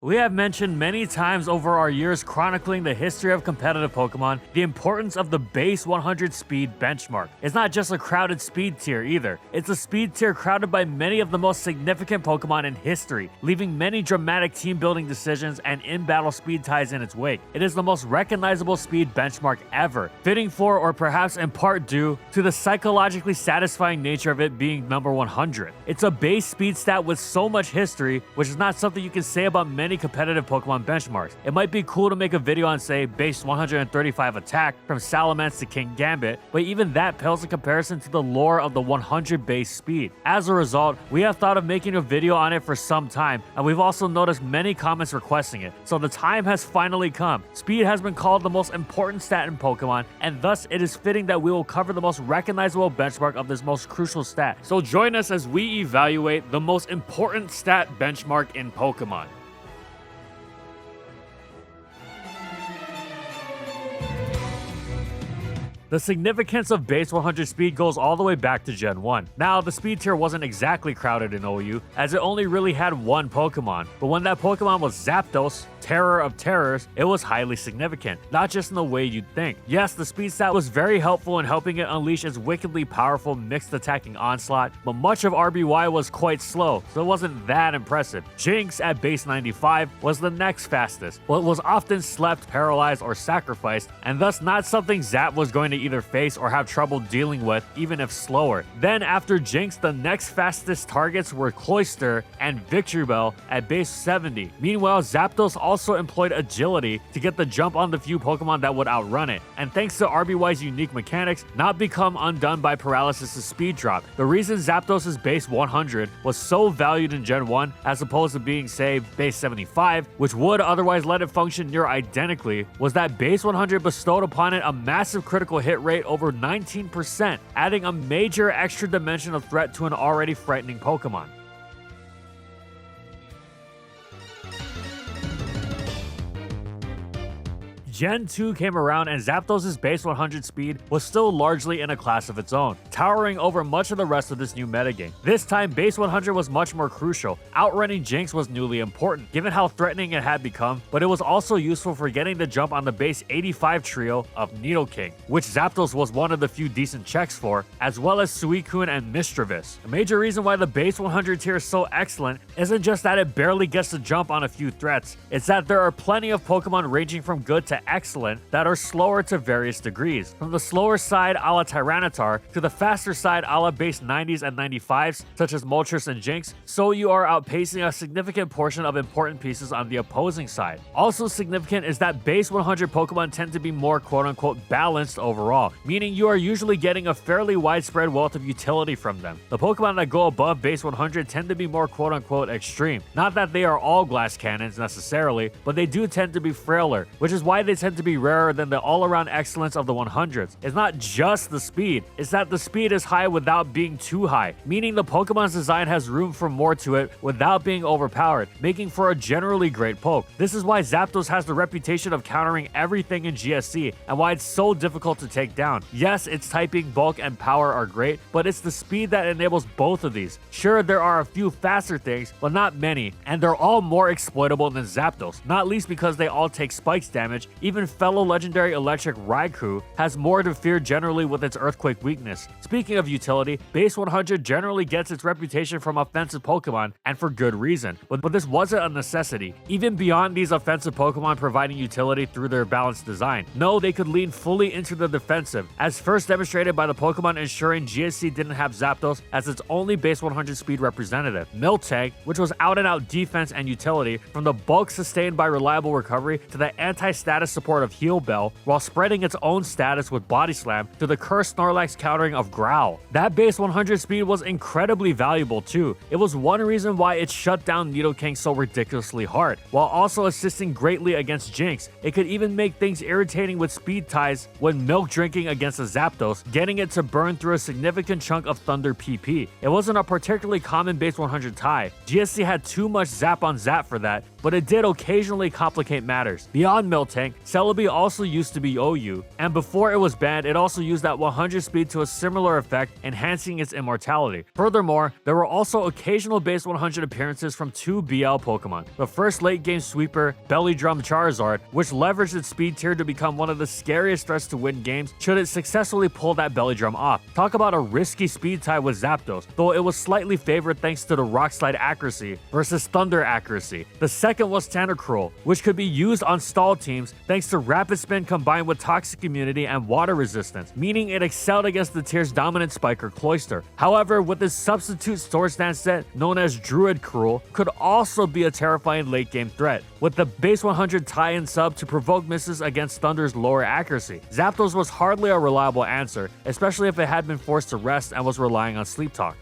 We have mentioned many times over our years chronicling the history of competitive Pokemon the importance of the base 100 speed benchmark. It's not just a crowded speed tier either. It's a speed tier crowded by many of the most significant Pokemon in history, leaving many dramatic team building decisions and in-battle speed ties in its wake. It is the most recognizable speed benchmark ever, fitting for or perhaps in part due to the psychologically satisfying nature of it being number 100. It's a base speed stat with so much history, which is not something you can say about many competitive Pokemon benchmarks. It might be cool to make a video on, say, base 135 attack from Salamence to King Gambit, but even that pales in comparison to the lore of the 100 base speed. As a result, we have thought of making a video on it for some time, and we've also noticed many comments requesting it, so the time has finally come. Speed has been called the most important stat in Pokemon, and thus it is fitting that we will cover the most recognizable benchmark of this most crucial stat. So join us as we evaluate the most important stat benchmark in Pokemon. The significance of base 100 speed goes all the way back to Gen 1. Now, the speed tier wasn't exactly crowded in OU, as it only really had one Pokemon, but when that Pokemon was Zapdos, terror of terrors, it was highly significant, not just in the way you'd think. Yes, the speed stat was very helpful in helping it unleash its wickedly powerful mixed attacking onslaught, but much of RBY was quite slow, so it wasn't that impressive. Jinx at base 95 was the next fastest, but was often slept, paralyzed, or sacrificed, and thus not something Zap was going to either face or have trouble dealing with, even if slower. Then after Jinx, the next fastest targets were Cloyster and Victreebel at base 70. Meanwhile, Zapdos also employed agility to get the jump on the few Pokemon that would outrun it, and thanks to RBY's unique mechanics, not become undone by Paralysis' speed drop. The reason Zapdos' base 100 was so valued in Gen 1 as opposed to being, say, base 75, which would otherwise let it function near identically, was that base 100 bestowed upon it a massive critical hit rate over 19%, adding a major extra dimension of threat to an already frightening Pokemon. Gen 2 came around and Zapdos' base 100 speed was still largely in a class of its own, towering over much of the rest of this new metagame. This time, base 100 was much more crucial. Outrunning Jinx was newly important, given how threatening it had become, but it was also useful for getting the jump on the base 85 trio of Nidoking, which Zapdos was one of the few decent checks for, as well as Suicune and Mischievous. A major reason why the base 100 tier is so excellent isn't just that it barely gets the jump on a few threats, it's that there are plenty of Pokemon ranging from good to excellent that are slower to various degrees. From the slower side a la Tyranitar to the faster side a la base 90s and 95s such as Moltres and Jinx, so you are outpacing a significant portion of important pieces on the opposing side. Also significant is that base 100 Pokemon tend to be more quote-unquote balanced overall, meaning you are usually getting a fairly widespread wealth of utility from them. The Pokemon that go above base 100 tend to be more quote-unquote extreme. Not that they are all glass cannons necessarily, but they do tend to be frailer, which is why they tend to be rarer than the all-around excellence of the 100s. It's not just the speed, it's that the speed is high without being too high, meaning the Pokemon's design has room for more to it without being overpowered, making for a generally great poke. This is why Zapdos has the reputation of countering everything in GSC and why it's so difficult to take down. Yes, its typing, bulk, and power are great, but it's the speed that enables both of these. Sure, there are a few faster things, but not many, and they're all more exploitable than Zapdos, not least because they all take spikes damage. Even fellow legendary electric Raikou has more to fear generally with its earthquake weakness. Speaking of utility, base 100 generally gets its reputation from offensive Pokemon, and for good reason, but this wasn't a necessity. Even beyond these offensive Pokemon providing utility through their balanced design, no, they could lean fully into the defensive, as first demonstrated by the Pokemon ensuring GSC didn't have Zapdos as its only base 100 speed representative. Miltank, which was out and out defense and utility, from the bulk sustained by reliable recovery to the anti-status support of Heal Bell, while spreading its own status with Body Slam to the cursed Snorlax countering of Growl. That base 100 speed was incredibly valuable too. It was one reason why it shut down Nidoking so ridiculously hard, while also assisting greatly against Jinx. It could even make things irritating with speed ties when milk drinking against a Zapdos, getting it to burn through a significant chunk of Thunder PP. It wasn't a particularly common base 100 tie. GSC had too much zap on zap for that, but it did occasionally complicate matters. Beyond Miltank, Celebi also used to be OU, and before it was banned, it also used that 100 speed to a similar effect, enhancing its immortality. Furthermore, there were also occasional base 100 appearances from 2 BL Pokemon. The first late game sweeper, Belly Drum Charizard, which leveraged its speed tier to become one of the scariest threats to win games should it successfully pull that Belly Drum off. Talk about a risky speed tie with Zapdos, though it was slightly favored thanks to the Rock Slide accuracy versus Thunder accuracy. The second was Tentacruel, which could be used on stall teams thanks to Rapid Spin combined with Toxic Immunity and Water Resistance, meaning it excelled against the tier's dominant Spiker Cloyster. However, with its substitute Swords Dance set known as Druid Cruel, could also be a terrifying late game threat, with the base 100 tie-in sub to provoke misses against Thunder's lower accuracy. Zapdos was hardly a reliable answer, especially if it had been forced to rest and was relying on Sleep Talk.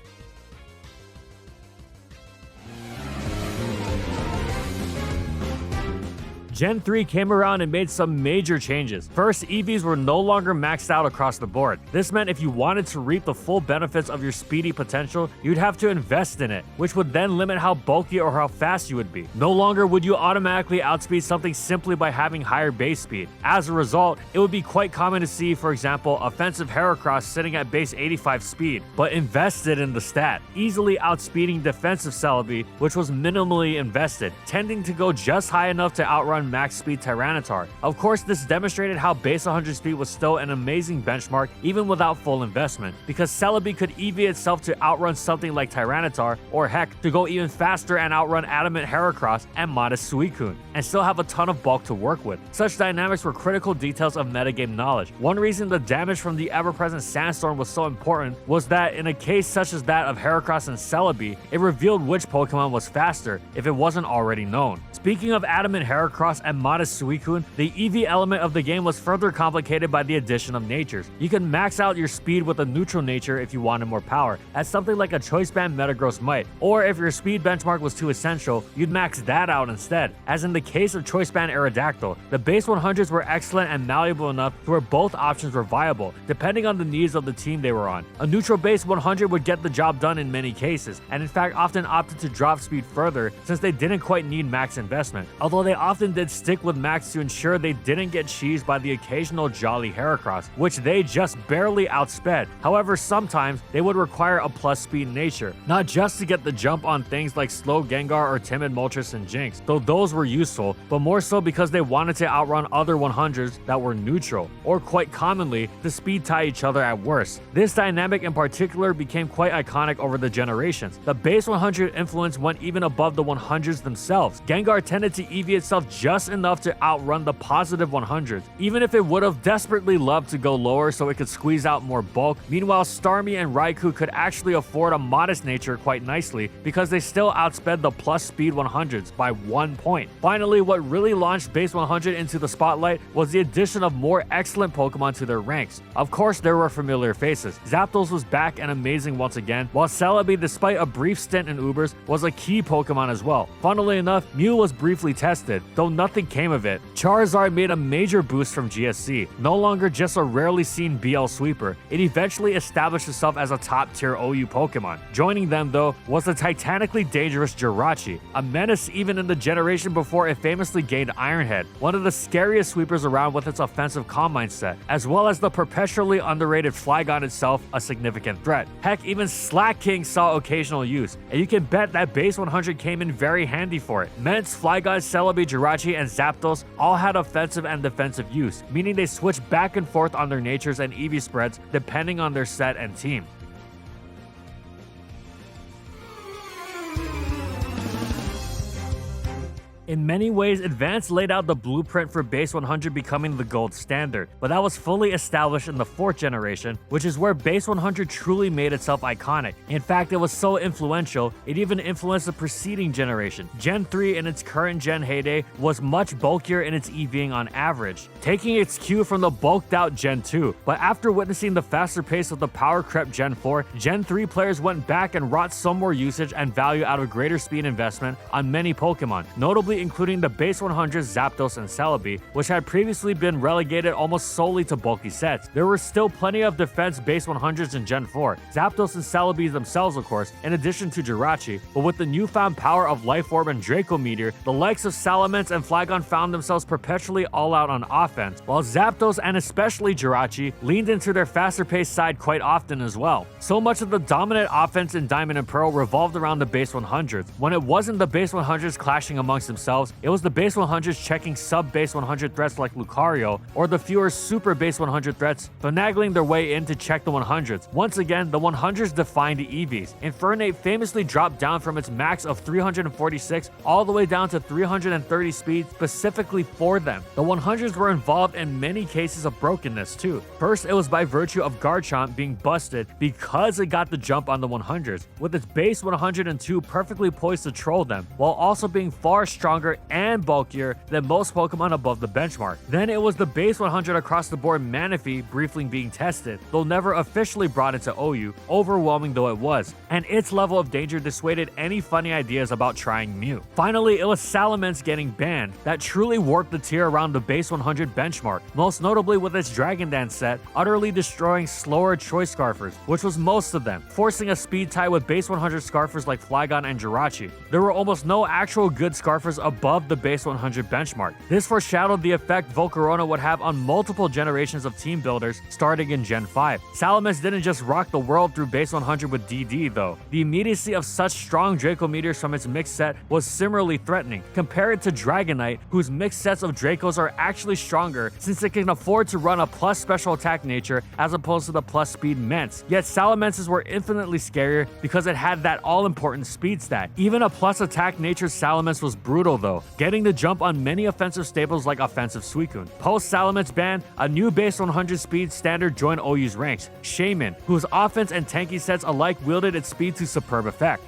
Gen 3 came around and made some major changes. First, EVs were no longer maxed out across the board. This meant if you wanted to reap the full benefits of your speedy potential, you'd have to invest in it, which would then limit how bulky or how fast you would be. No longer would you automatically outspeed something simply by having higher base speed. As a result, it would be quite common to see, for example, offensive Heracross sitting at base 85 speed, but invested in the stat, easily outspeeding defensive Celebi, which was minimally invested, tending to go just high enough to outrun max speed Tyranitar. Of course, this demonstrated how base 100 speed was still an amazing benchmark even without full investment, because Celebi could EV itself to outrun something like Tyranitar, or heck, to go even faster and outrun Adamant Heracross and modest Suicune, and still have a ton of bulk to work with. Such dynamics were critical details of metagame knowledge. One reason the damage from the ever-present Sandstorm was so important was that in a case such as that of Heracross and Celebi, it revealed which Pokemon was faster if it wasn't already known. Speaking of Adamant Heracross and modest Suicune, the EV element of the game was further complicated by the addition of natures. You can max out your speed with a neutral nature if you wanted more power, as something like a Choice Band Metagross might, or if your speed benchmark was too essential, you'd max that out instead. As in the case of Choice Band Aerodactyl, the base 100s were excellent and malleable enough to where both options were viable, depending on the needs of the team they were on. A neutral base 100 would get the job done in many cases, and in fact often opted to drop speed further since they didn't quite need max investment, although they often did stick with max to ensure they didn't get cheesed by the occasional Jolly Heracross, which they just barely outsped. However, sometimes they would require a plus speed nature, not just to get the jump on things like slow Gengar or timid Moltres and Jinx, though those were useful, but more so because they wanted to outrun other 100s that were neutral, or quite commonly, to speed tie each other at worst. This dynamic in particular became quite iconic over the generations. The base 100 influence went even above the 100s themselves. Gengar tended to EV itself just enough to outrun the positive 100s, even if it would have desperately loved to go lower so it could squeeze out more bulk. Meanwhile, Starmie and Raikou could actually afford a modest nature quite nicely because they still outsped the plus speed 100s by 1 point. Finally, what really launched base 100 into the spotlight was the addition of more excellent Pokemon to their ranks. Of course, there were familiar faces. Zapdos was back and amazing once again, while Celebi, despite a brief stint in Ubers, was a key Pokemon as well. Funnily enough, Mew was briefly tested, though nothing came of it. Charizard made a major boost from GSC. No longer just a rarely seen BL sweeper, it eventually established itself as a top-tier OU Pokemon. Joining them, though, was the titanically dangerous Jirachi, a menace even in the generation before it famously gained Iron Head, one of the scariest sweepers around with its offensive Calm Mind set, as well as the perpetually underrated Flygon itself, a significant threat. Heck, even Slack King saw occasional use, and you can bet that base 100 came in very handy for it. Mence, Flygon, Celebi, Jirachi, and Zapdos all had offensive and defensive use, meaning they switched back and forth on their natures and EV spreads depending on their set and team. In many ways, Advance laid out the blueprint for base 100 becoming the gold standard, but that was fully established in the 4th generation, which is where base 100 truly made itself iconic. In fact, it was so influential, it even influenced the preceding generation. Gen 3 in its current gen heyday was much bulkier in its EVing on average, taking its cue from the bulked out Gen 2, but after witnessing the faster pace of the power crept Gen 4, Gen 3 players went back and wrought some more usage and value out of greater speed investment on many Pokemon, notably including the base 100s Zapdos and Celebi, which had previously been relegated almost solely to bulky sets. There were still plenty of defense base 100s in Gen 4, Zapdos and Celebi themselves of course, in addition to Jirachi, but with the newfound power of Life Orb and Draco Meteor, the likes of Salamence and Flygon found themselves perpetually all out on offense, while Zapdos and especially Jirachi leaned into their faster paced side quite often as well. So much of the dominant offense in Diamond and Pearl revolved around the base 100s. When it wasn't the base 100s clashing amongst themselves, it was the base 100s checking sub-base 100 threats like Lucario, or the fewer super base 100 threats finagling their way in to check the 100s. Once again, the 100s defined the EVs. Infernape famously dropped down from its max of 346 all the way down to 330 speed specifically for them. The 100s were involved in many cases of brokenness too. First, it was by virtue of Garchomp being busted because it got the jump on the 100s, with its base 102 perfectly poised to troll them, while also being far stronger and bulkier than most Pokemon above the benchmark. Then it was the base 100 across the board Manaphy briefly being tested, though never officially brought into OU, overwhelming though it was, and its level of danger dissuaded any funny ideas about trying Mew. Finally, it was Salamence getting banned that truly warped the tier around the base 100 benchmark, most notably with its Dragon Dance set, utterly destroying slower Choice Scarfers, which was most of them, forcing a speed tie with base 100 Scarfers like Flygon and Jirachi. There were almost no actual good Scarfers above the base 100 benchmark. This foreshadowed the effect Volcarona would have on multiple generations of team builders starting in Gen 5. Salamence didn't just rock the world through base 100 with DD though. The immediacy of such strong Draco Meteors from its mixed set was similarly threatening. Compare it to Dragonite, whose mixed sets of Dracos are actually stronger since it can afford to run a plus special attack nature as opposed to the plus speed Ments. Yet Salamences were infinitely scarier because it had that all-important speed stat. Even a plus attack nature Salamence was brutal though, getting the jump on many offensive staples like offensive Suicune. Post Salamence ban, a new base 100 speed standard joined OU's ranks, Shaman, whose offense and tanky sets alike wielded its speed to superb effect.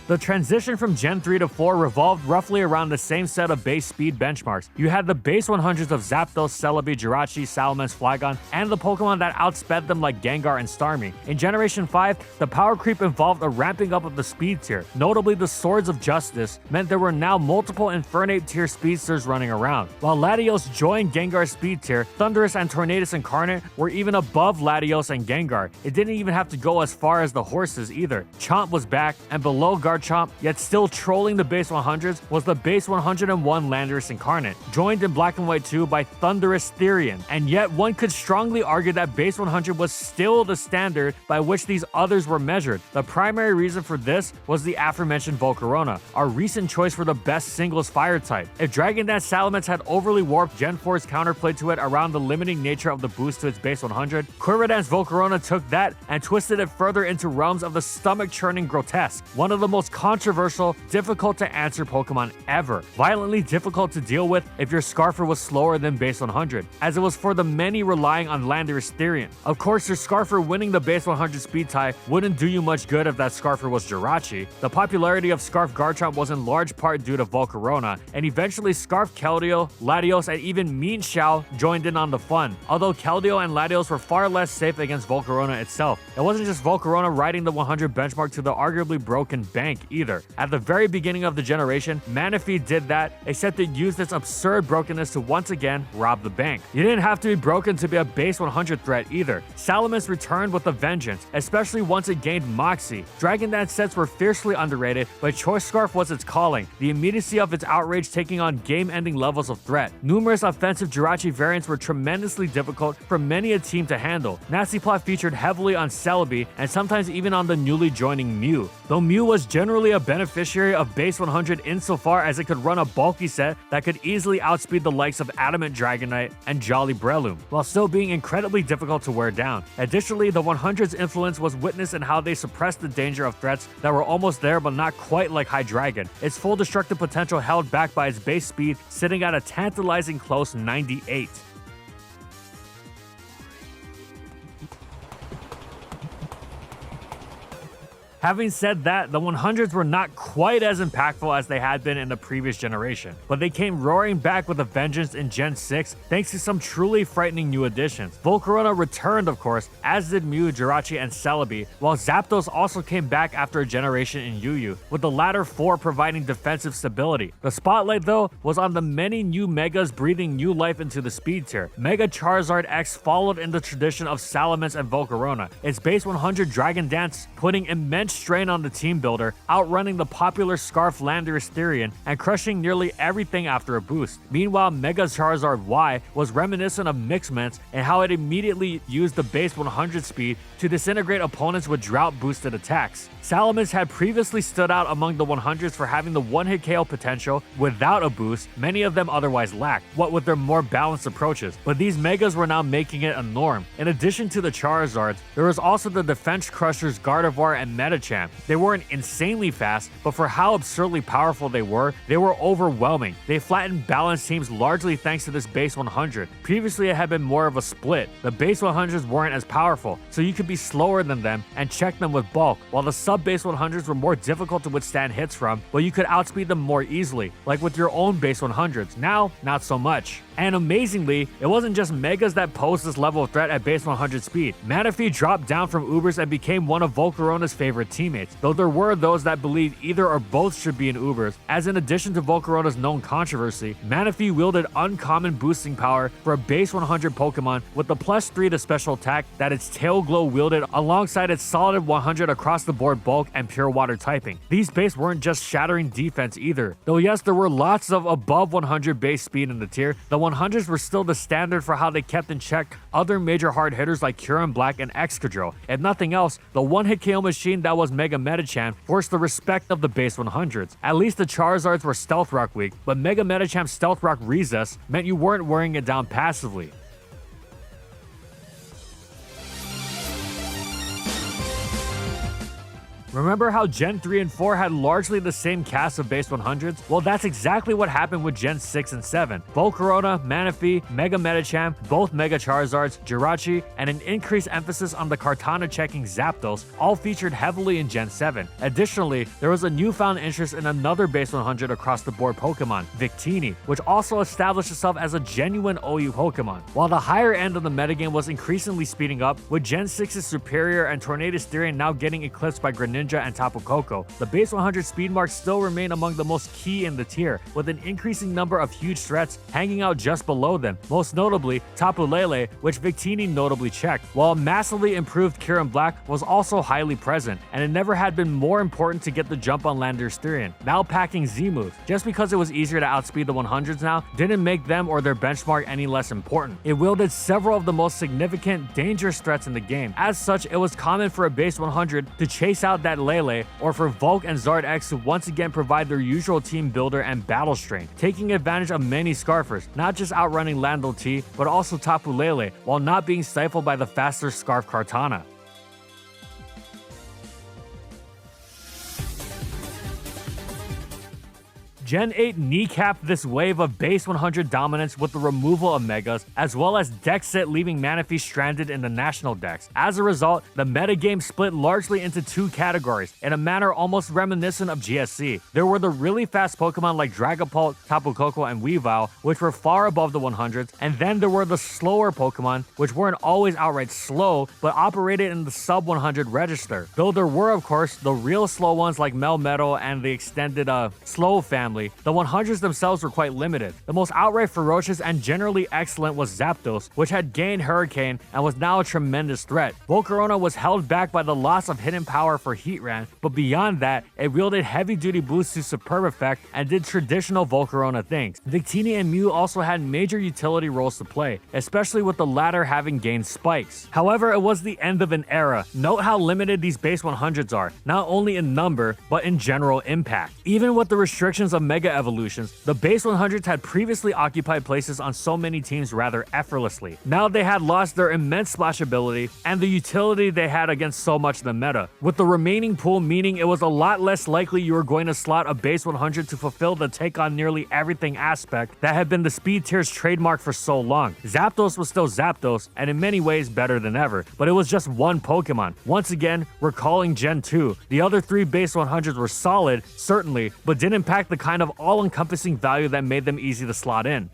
The transition from Gen 3 to 4 revolved roughly around the same set of base speed benchmarks. You had the base 100s of Zapdos, Celebi, Jirachi, Salamence, Flygon, and the Pokemon that outsped them like Gengar and Starmie. In Generation 5, the power creep involved a ramping up of the speed tier. Notably, the Swords of Justice meant there were now multiple Infernape tier speedsters running around. While Latios joined Gengar's speed tier, Thundurus and Tornadus Incarnate were even above Latios and Gengar. It didn't even have to go as far as the horses either. Chomp was back, and below Garchomp, yet still trolling the base 100s, was the base 101 Landorus Incarnate, joined in Black and White 2 by Thundurus Therian. And yet one could strongly argue that base 100 was still the standard by which these others were measured. The primary reason for this was the aforementioned Volcarona, our recent choice for the best singles fire type. If Dragon Dance Salamence had overly warped Gen 4's counterplay to it around the limiting nature of the boost to its base 100, Quiridance Volcarona took that and twisted it further into realms of the stomach-churning grotesque, one of the most controversial, difficult to answer Pokemon ever, violently difficult to deal with if your Scarfer was slower than base 100, as it was for the many relying on Landorus Therian. Of course, your Scarfer winning the base 100 speed tie wouldn't do you much good if that Scarfer was Jirachi. The popularity of Scarf Garchomp was in large part due to Volcarona, and eventually Scarf Keldeo, Latios, and even Mean Xiao joined in on the fun, although Keldeo and Latios were far less safe against Volcarona itself. It wasn't just Volcarona riding the 100 benchmark to the arguably broken bank either. At the very beginning of the generation, Manaphy did that, except it used its absurd brokenness to once again rob the bank. You didn't have to be broken to be a base 100 threat either. Salamence returned with a vengeance, especially once it gained Moxie. Dragon Dance sets were fiercely underrated, but Choice Scarf was its calling, the immediacy of its outrage taking on game-ending levels of threat. Numerous offensive Jirachi variants were tremendously difficult for many a team to handle. Nasty Plot featured heavily on Celebi and sometimes even on the newly joining Mew, though Mew was generally a beneficiary of base 100 insofar as it could run a bulky set that could easily outspeed the likes of Adamant Dragonite and Jolly Breloom, while still being incredibly difficult to wear down. Additionally, the 100's influence was witnessed in how they suppressed the danger of threats that were almost there but not quite like Hydreigon, its full destructive potential held back by its base speed sitting at a tantalizing close 98. Having said that, the 100s were not quite as impactful as they had been in the previous generation, but they came roaring back with a vengeance in Gen 6 thanks to some truly frightening new additions. Volcarona returned, of course, as did Mew, Jirachi, and Celebi, while Zapdos also came back after a generation in Yu-Yu, with the latter four providing defensive stability. The spotlight, though, was on the many new Megas breathing new life into the speed tier. Mega Charizard X followed in the tradition of Salamence and Volcarona, its base 100 Dragon Dance putting immense strain on the team builder, outrunning the popular Scarf Landorus Therian and crushing nearly everything after a boost. Meanwhile, Mega Charizard Y was reminiscent of Mixments and how it immediately used the base 100 speed to disintegrate opponents with drought boosted attacks. Salamence had previously stood out among the 100s for having the one-hit KO potential without a boost many of them otherwise lacked, what with their more balanced approaches, but these Megas were now making it a norm. In addition to the Charizards, there was also the Defense Crushers Gardevoir and Medicham. They weren't insanely fast, but for how absurdly powerful they were overwhelming. They flattened balanced teams largely thanks to this base 100. Previously it had been more of a split. The base 100s weren't as powerful, so you could be slower than them and check them with bulk, while the sub-base 100s were more difficult to withstand hits from, but you could outspeed them more easily, like with your own base 100s. Now, not so much. And amazingly, it wasn't just Megas that posed this level of threat at base 100 speed. Manaphy dropped down from Ubers and became one of Volcarona's favorite teammates, though there were those that believed either or both should be in Ubers, as in addition to Volcarona's known controversy, Manaphy wielded uncommon boosting power for a base 100 Pokemon with the +3 to special attack that its Tail Glow wielded alongside its solid 100 across the board bulk and pure water typing. These base weren't just shattering defense either, though yes, there were lots of above 100 base speed in the tier. The 100s were still the standard for how they kept in check other major hard hitters like Kyurem Black and Excadrill. If nothing else, the one-hit KO machine that was Mega Medicham forced the respect of the base 100s. At least the Charizards were Stealth Rock weak, but Mega Medicham's Stealth Rock Recess meant you weren't wearing it down passively. Remember how Gen 3 and 4 had largely the same cast of base 100s? Well, that's exactly what happened with Gen 6 and 7. Volcarona, Manaphy, Mega Medicham, both Mega Charizards, Jirachi, and an increased emphasis on the Kartana checking Zapdos all featured heavily in Gen 7. Additionally, there was a newfound interest in another base 100 across the board Pokemon, Victini, which also established itself as a genuine OU Pokemon. While the higher end of the metagame was increasingly speeding up, with Gen 6's Superior and Tornadus Therian now getting eclipsed by Greninja and Tapu Koko, the base 100 speed marks still remain among the most key in the tier, with an increasing number of huge threats hanging out just below them, most notably Tapu Lele, which Victini notably checked, while a massively improved Kyurem Black was also highly present, and it never had been more important to get the jump on Landorus Therian, now packing Z-moves. Just because it was easier to outspeed the 100s now didn't make them or their benchmark any less important. It wielded several of the most significant, dangerous threats in the game. As such, it was common for a base 100 to chase out that Lele, or for Volk and Zard X to once again provide their usual team builder and battle strain, taking advantage of many Scarfers, not just outrunning Landel T, but also Tapu Lele, while not being stifled by the faster Scarf Kartana. Gen 8 kneecapped this wave of base 100 dominance with the removal of Megas, as well as deck sit leaving Manaphy stranded in the national decks. As a result, the metagame split largely into two categories, in a manner almost reminiscent of GSC. There were the really fast Pokemon like Dragapult, Tapu Koko, and Weavile, which were far above the 100s, and then there were the slower Pokemon, which weren't always outright slow, but operated in the sub 100 register. Though there were, of course, the real slow ones like Melmetal and the extended Slow family, the 100s themselves were quite limited. The most outright ferocious and generally excellent was Zapdos, which had gained Hurricane and was now a tremendous threat. Volcarona was held back by the loss of hidden power for Heatran, but beyond that, it wielded heavy-duty boosts to Superb Effect and did traditional Volcarona things. Victini and Mew also had major utility roles to play, especially with the latter having gained spikes. However, it was the end of an era. Note how limited these base 100s are, not only in number, but in general impact. Even with the restrictions of Mega Evolutions, the base 100s had previously occupied places on so many teams rather effortlessly. Now they had lost their immense splashability and the utility they had against so much of the meta, with the remaining pool meaning it was a lot less likely you were going to slot a base 100 to fulfill the take on nearly everything aspect that had been the speed tier's trademark for so long. Zapdos was still Zapdos, and in many ways better than ever, but it was just one Pokemon. Once again, we're calling Gen 2. The other 3 base 100s were solid, certainly, but didn't pack the kind of all-encompassing value that made them easy to slot in.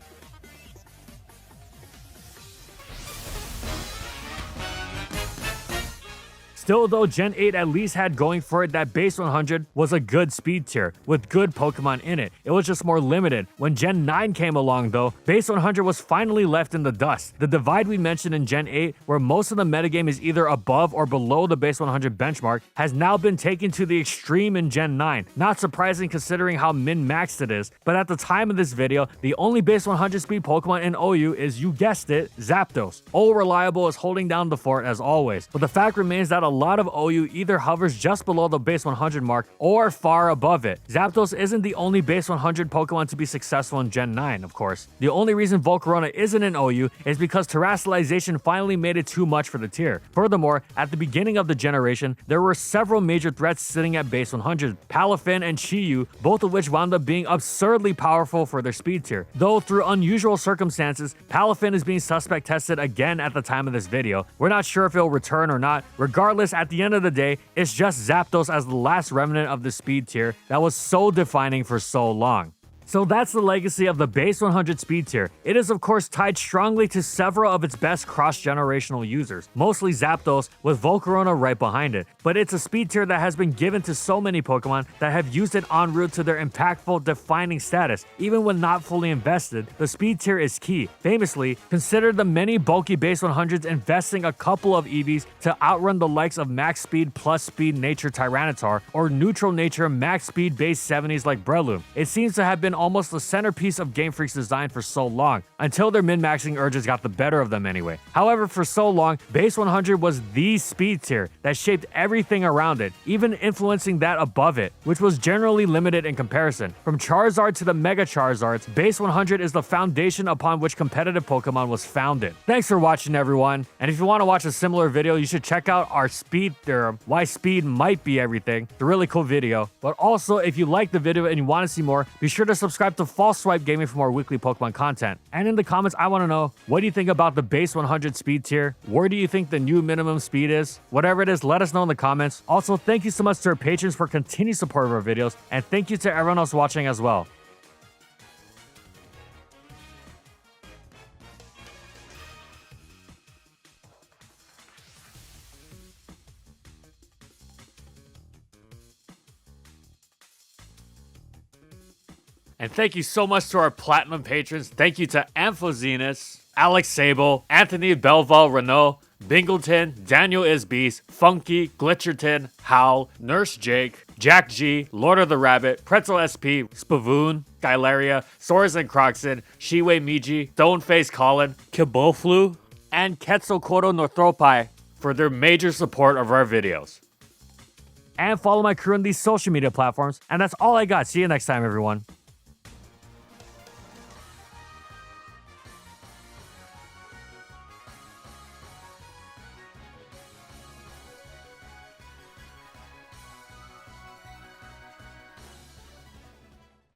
Still though, Gen 8 at least had going for it that base 100 was a good speed tier, with good Pokemon in it. It was just more limited. When Gen 9 came along though, base 100 was finally left in the dust. The divide we mentioned in Gen 8, where most of the metagame is either above or below the base 100 benchmark, has now been taken to the extreme in Gen 9. Not surprising considering how min-maxed it is, but at the time of this video, the only base 100 speed Pokemon in OU is, you guessed it, Zapdos. Reliable is holding down the fort as always, but the fact remains that a lot of OU either hovers just below the base 100 mark or far above it. Zapdos isn't the only base 100 Pokemon to be successful in Gen 9, of course. The only reason Volcarona isn't in OU is because terrestrialization finally made it too much for the tier. Furthermore, at the beginning of the generation, there were several major threats sitting at base 100, Palafin and Chi-Yu, both of which wound up being absurdly powerful for their speed tier. Though through unusual circumstances, Palafin is being suspect tested again at the time of this video. We're not sure if it'll return or not. Regardless, at the end of the day, it's just Zapdos as the last remnant of the speed tier that was so defining for so long. So that's the legacy of the base 100 speed tier. It is of course tied strongly to several of its best cross-generational users, mostly Zapdos with Volcarona right behind it. But it's a speed tier that has been given to so many Pokemon that have used it en route to their impactful defining status. Even when not fully invested, the speed tier is key. Famously, consider the many bulky base 100s investing a couple of EVs to outrun the likes of max speed plus speed nature Tyranitar or neutral nature max speed base 70s like Breloom. It seems to have been almost the centerpiece of Game Freak's design for so long, until their min-maxing urges got the better of them anyway. However, for so long, base 100 was the speed tier that shaped everything around it, even influencing that above it, which was generally limited in comparison. From Charizard to the Mega Charizards, base 100 is the foundation upon which competitive Pokemon was founded. Thanks for watching, everyone, and if you want to watch a similar video, you should check out our speed theorem, why speed might be everything. It's a really cool video. But also, if you like the video and you want to see more, be sure to subscribe to False Swipe Gaming for more weekly Pokemon content. And in the comments, I want to know, what do you think about the base 100 speed tier? Where do you think the new minimum speed is? Whatever it is, let us know in the comments. Also, thank you so much to our patrons for continued support of our videos, and thank you to everyone else watching as well. And thank you so much to our platinum patrons. Thank you to Amphozenus, Alex Sable, Anthony Belval Renault, Bingleton, Daniel Isbeast, Funky, Glitcherton, Howl, Nurse Jake, Jack G, Lord of the Rabbit, Pretzel SP, Spavoon, Skylaria, Soros and Croxon, Shiwei Miji, Stoneface Colin, Kiboflu, and Quetzalcoatl Northropi for their major support of our videos. And follow my crew on these social media platforms. And that's all I got. See you next time, everyone.